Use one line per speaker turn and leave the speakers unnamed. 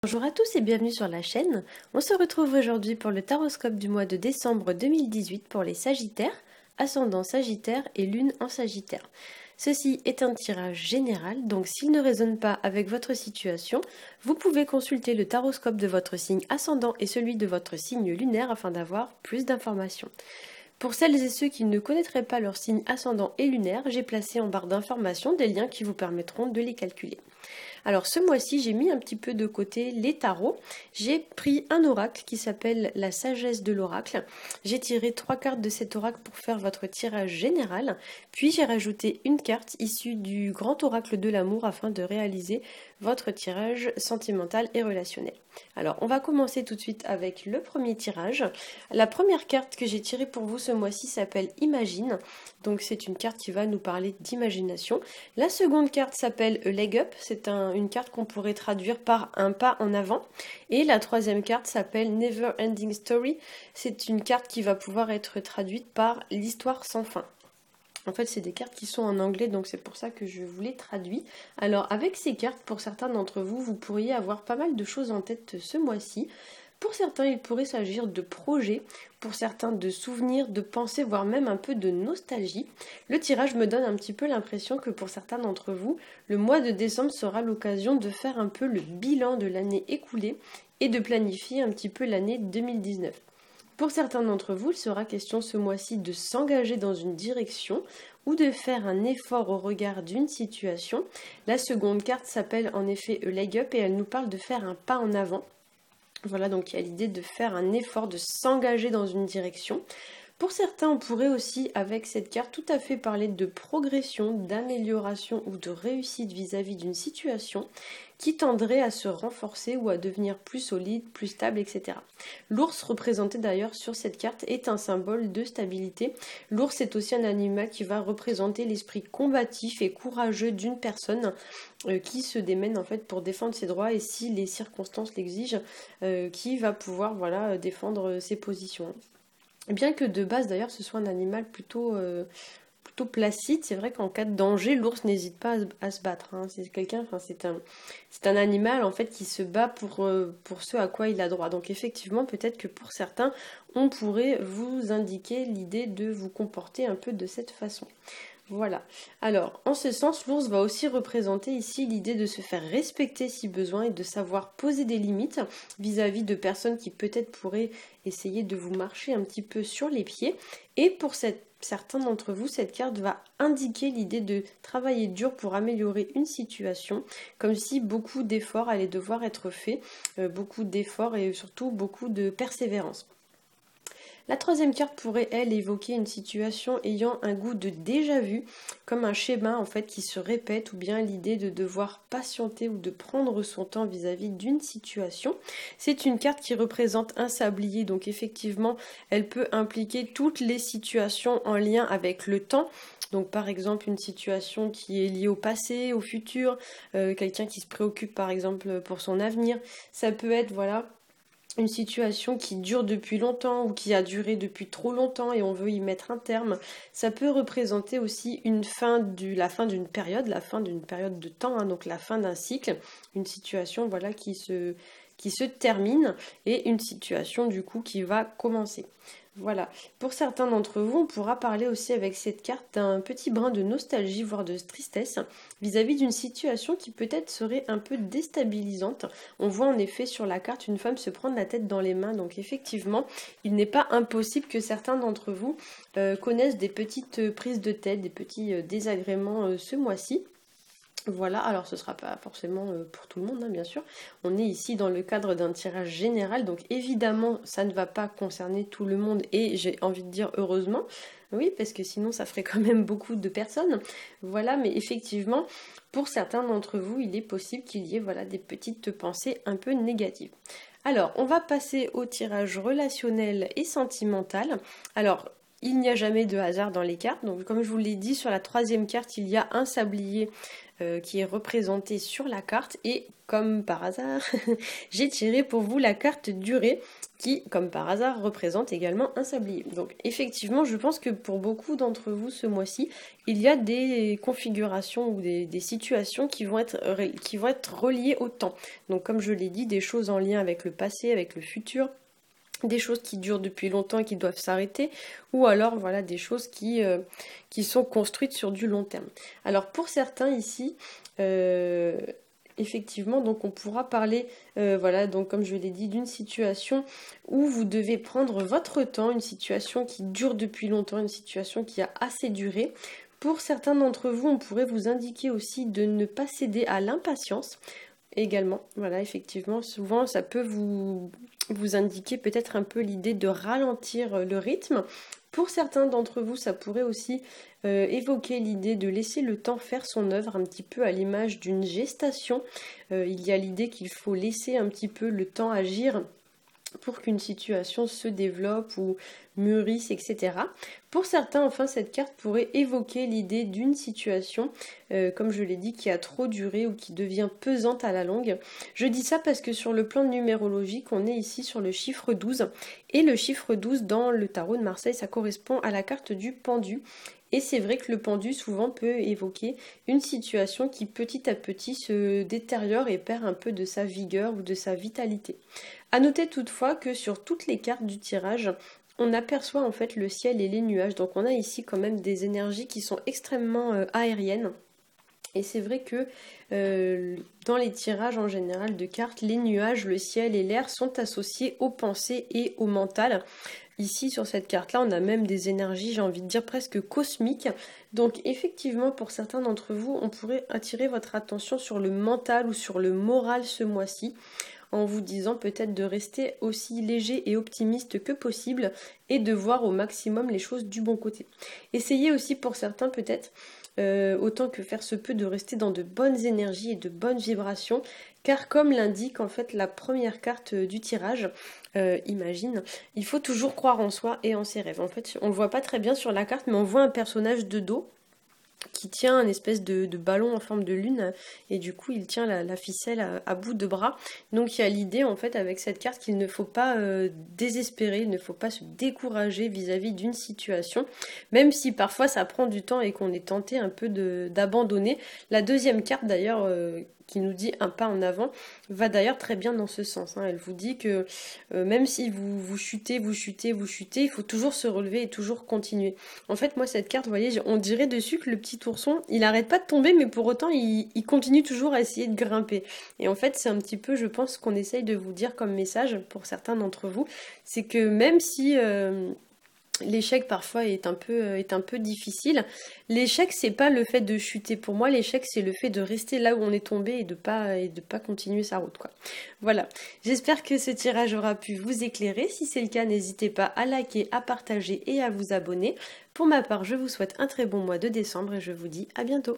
Bonjour à tous et bienvenue sur la chaîne. On se retrouve aujourd'hui pour le taroscope du mois de décembre 2018 pour les Sagittaires, ascendant Sagittaire et Lune en Sagittaire. Ceci est un tirage général, donc s'il ne résonne pas avec votre situation, vous pouvez consulter le taroscope de votre signe ascendant et celui de votre signe lunaire afin d'avoir plus d'informations. Pour celles et ceux qui ne connaîtraient pas leur signe ascendant et lunaire, j'ai placé en barre d'informations des liens qui vous permettront de les calculer. Alors ce mois-ci, j'ai mis un petit peu de côté les tarots. J'ai pris un oracle qui s'appelle la sagesse de l'oracle. J'ai tiré 3 cartes de cet oracle pour faire votre tirage général. Puis j'ai rajouté une carte issue du grand oracle de l'amour afin de réaliser votre tirage sentimental et relationnel. Alors on va commencer tout de suite avec le premier tirage. La première carte que j'ai tirée pour vous ce mois-ci s'appelle Imagine. Donc c'est une carte qui va nous parler d'imagination. La seconde carte s'appelle A Leg Up. C'est une carte qu'on pourrait traduire par un pas en avant. Et la troisième carte s'appelle Never Ending Story. C'est une carte qui va pouvoir être traduite par l'histoire sans fin. En fait, c'est des cartes qui sont en anglais, donc c'est pour ça que je vous les traduis. Alors, avec ces cartes, pour certains d'entre vous, vous pourriez avoir pas mal de choses en tête ce mois-ci. Pour certains, il pourrait s'agir de projets, pour certains de souvenirs, de pensées, voire même un peu de nostalgie. Le tirage me donne un petit peu l'impression que pour certains d'entre vous, le mois de décembre sera l'occasion de faire un peu le bilan de l'année écoulée et de planifier un petit peu l'année 2019. Pour certains d'entre vous, il sera question ce mois-ci de s'engager dans une direction ou de faire un effort au regard d'une situation. La seconde carte s'appelle en effet A Leg Up et elle nous parle de faire un pas en avant. Voilà, donc il y a l'idée de faire un effort, de s'engager dans une direction. Pour certains, on pourrait aussi, avec cette carte, tout à fait parler de progression, d'amélioration ou de réussite vis-à-vis d'une situation qui tendrait à se renforcer ou à devenir plus solide, plus stable, etc. L'ours, représenté d'ailleurs sur cette carte, est un symbole de stabilité. L'ours est aussi un animal qui va représenter l'esprit combatif et courageux d'une personne qui se démène en fait pour défendre ses droits et si les circonstances l'exigent, qui va pouvoir défendre ses positions. Bien que de base d'ailleurs ce soit un animal plutôt placide, c'est vrai qu'en cas de danger, l'ours n'hésite pas à se battre. Hein. C'est un animal en fait qui se bat pour ce à quoi il a droit. Donc effectivement, peut-être que pour certains, on pourrait vous indiquer l'idée de vous comporter un peu de cette façon. Voilà. Alors, en ce sens, l'ours va aussi représenter ici l'idée de se faire respecter si besoin et de savoir poser des limites vis-à-vis de personnes qui peut-être pourraient essayer de vous marcher un petit peu sur les pieds. Et pour certains d'entre vous, cette carte va indiquer l'idée de travailler dur pour améliorer une situation, comme si beaucoup d'efforts allaient devoir être faits, beaucoup d'efforts et surtout beaucoup de persévérance. La troisième carte pourrait, elle, évoquer une situation ayant un goût de déjà-vu, comme un schéma en fait qui se répète, ou bien l'idée de devoir patienter ou de prendre son temps vis-à-vis d'une situation. C'est une carte qui représente un sablier, donc effectivement, elle peut impliquer toutes les situations en lien avec le temps. Donc par exemple une situation qui est liée au passé, au futur, quelqu'un qui se préoccupe par exemple pour son avenir. Ça peut être une situation qui dure depuis longtemps ou qui a duré depuis trop longtemps et on veut y mettre un terme. Ça peut représenter aussi la fin d'une période de temps, hein, donc la fin d'un cycle, une situation qui se termine et une situation du coup qui va commencer. Voilà. Pour certains d'entre vous, on pourra parler aussi avec cette carte d'un petit brin de nostalgie, voire de tristesse, vis-à-vis d'une situation qui peut-être serait un peu déstabilisante. On voit en effet sur la carte une femme se prendre la tête dans les mains, donc effectivement, il n'est pas impossible que certains d'entre vous connaissent des petites prises de tête, des petits désagréments ce mois-ci. Voilà, alors ce ne sera pas forcément pour tout le monde, hein, bien sûr. On est ici dans le cadre d'un tirage général, donc évidemment, ça ne va pas concerner tout le monde et j'ai envie de dire heureusement. Oui, parce que sinon, ça ferait quand même beaucoup de personnes. Voilà, mais effectivement, pour certains d'entre vous, il est possible qu'il y ait des petites pensées un peu négatives. Alors, on va passer au tirage relationnel et sentimental. Alors, il n'y a jamais de hasard dans les cartes. Donc, comme je vous l'ai dit, sur la troisième carte, il y a un sablier qui est représenté sur la carte. Et comme par hasard, j'ai tiré pour vous la carte durée qui, comme par hasard, représente également un sablier. Donc effectivement, je pense que pour beaucoup d'entre vous ce mois-ci, il y a des configurations ou des situations qui vont être reliées au temps. Donc comme je l'ai dit, des choses en lien avec le passé, avec le futur, des choses qui durent depuis longtemps et qui doivent s'arrêter, ou alors voilà des choses qui sont construites sur du long terme. Alors pour certains ici, effectivement, donc on pourra parler, voilà, donc comme je l'ai dit, d'une situation où vous devez prendre votre temps, une situation qui dure depuis longtemps, une situation qui a assez duré. Pour certains d'entre vous, on pourrait vous indiquer aussi de ne pas céder à l'impatience. Également, voilà, effectivement, souvent ça peut vous indiquer peut-être un peu l'idée de ralentir le rythme. Pour certains d'entre vous, ça pourrait aussi évoquer l'idée de laisser le temps faire son œuvre, un petit peu à l'image d'une gestation. Il y a l'idée qu'il faut laisser un petit peu le temps agir pour qu'une situation se développe ou mûrisse, etc. Pour certains, enfin, cette carte pourrait évoquer l'idée d'une situation, comme je l'ai dit, qui a trop duré ou qui devient pesante à la longue. Je dis ça parce que sur le plan numérologique, on est ici sur le chiffre 12. Et le chiffre 12, dans le tarot de Marseille, ça correspond à la carte du pendu. Et c'est vrai que le pendu souvent peut évoquer une situation qui petit à petit se détériore et perd un peu de sa vigueur ou de sa vitalité. A noter toutefois que sur toutes les cartes du tirage, on aperçoit en fait le ciel et les nuages. Donc on a ici quand même des énergies qui sont extrêmement aériennes. Et c'est vrai que dans les tirages en général de cartes, les nuages, le ciel et l'air sont associés aux pensées et au mental. Ici, sur cette carte-là, on a même des énergies, j'ai envie de dire, presque cosmiques. Donc, effectivement, pour certains d'entre vous, on pourrait attirer votre attention sur le mental ou sur le moral ce mois-ci, en vous disant peut-être de rester aussi léger et optimiste que possible et de voir au maximum les choses du bon côté. Essayez aussi pour certains peut-être, autant que faire se peut, de rester dans de bonnes énergies et de bonnes vibrations, car comme l'indique en fait la première carte du tirage, imagine, il faut toujours croire en soi et en ses rêves. En fait, on le voit pas très bien sur la carte, mais on voit un personnage de dos qui tient un espèce de ballon en forme de lune, et du coup il tient la ficelle à bout de bras. Donc il y a l'idée en fait avec cette carte qu'il ne faut pas désespérer, il ne faut pas se décourager vis-à-vis d'une situation, même si parfois ça prend du temps et qu'on est tenté un peu d'abandonner. La deuxième carte d'ailleurs qui nous dit un pas en avant, va d'ailleurs très bien dans ce sens. Elle vous dit que même si vous chutez, il faut toujours se relever et toujours continuer. En fait, moi, cette carte, vous voyez, on dirait dessus que le petit ourson, il arrête pas de tomber, mais pour autant, il continue toujours à essayer de grimper. Et en fait, c'est un petit peu, je pense, qu'on essaye de vous dire comme message, pour certains d'entre vous, c'est que même si l'échec parfois est un peu difficile. L'échec, c'est pas le fait de chuter. Pour moi, l'échec, c'est le fait de rester là où on est tombé et de pas continuer sa route, quoi. Voilà. J'espère que ce tirage aura pu vous éclairer. Si c'est le cas, n'hésitez pas à liker, à partager et à vous abonner. Pour ma part, je vous souhaite un très bon mois de décembre et je vous dis à bientôt.